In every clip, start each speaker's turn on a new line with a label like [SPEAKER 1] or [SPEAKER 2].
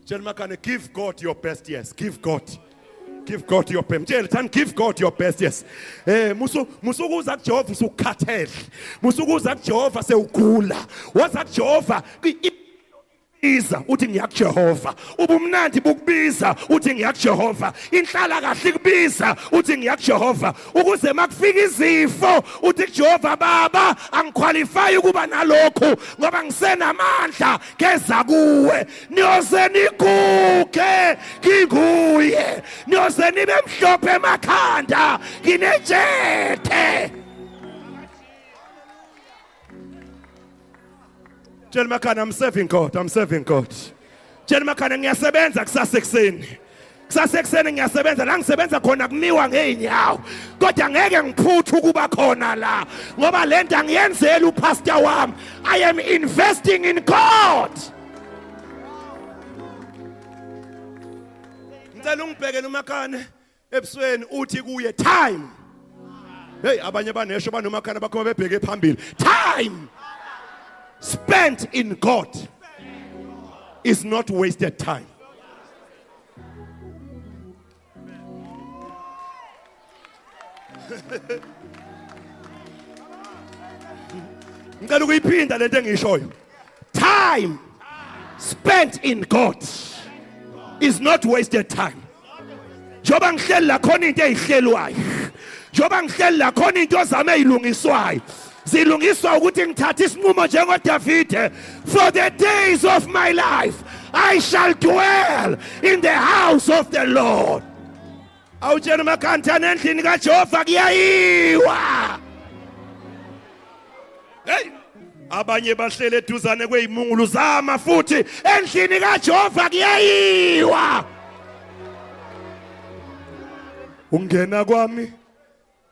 [SPEAKER 1] Tell Makane, give God your best, yes. Give God your best. Give God your best, yes. Musukuza kuJehova usukhathele. Musukuza kuJehova sewugula. Waza kuJehova Iza uthi ngiyakuJehova, ubumnandi bukubiza uthi ngiyakuJehova, inhlala kahle kubiza uthi ngiyakuJehova, ukuze makufika izifo uthi kuJehova baba angiqualify ukuba nalokho ngoba ngisenamandla keza kuwe, niyoze niguge nginguye, niyoze nibe mhlophe emakhanda nginejethe. Tell Makane, I'm serving God. Tell Makane, ngiyasebenza kusasa ekseni. Kusasa ekseni ngiyasebenza, la ngisebenza khona kumiwa ngeenyawo. Kodwa ngeke ngiphuthe ukuba khona la. Ngoba lento angiyenzeli upastor wami. I am investing in God. Ngicela ungibhekele uMakane ebusweni uthi kuye time. Hey, abanye banesho banoMakane bakho bebheke phambili. Time spent in God is not wasted time. Ngicela ukuyiphinda lento engishoyo. Time spent in God is not wasted time. Njoba ngihleli la khona into ezihlelwayo. Njoba ngihleli la khona into ozame izilungiswayo. Zilungiswa ukuthi ngithathe isinqumo njengoDavide, for the days of my life I shall dwell in the house of the Lord. Awutshela uMakhantana endlini kaJehova kuyayiwa. Hey, abanye bahlele eduzane kwezimungulu zama futhi endlini kaJehova kuyayiwa. Ungena kwami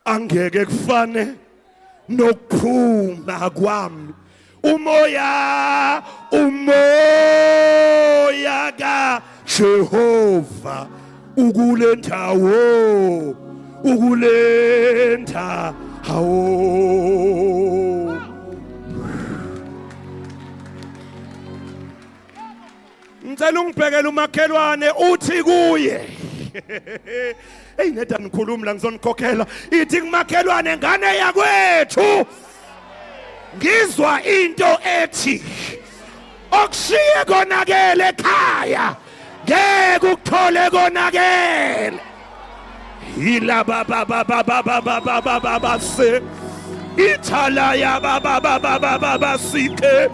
[SPEAKER 1] angeke kufane nokuphuma kwami. Umoya kaJehova ukule ndawo. Ngicela ungibhekele umakhelwane uthi kuye. Hey neda nikhuluma la ngizonikhokhela. Ithi kumakhelwane ngane yakwethu. Ngizwa into ethi okushiye konakele ekhaya ngeke ukuthole konakele. Ila baba se ithala ya baba sike.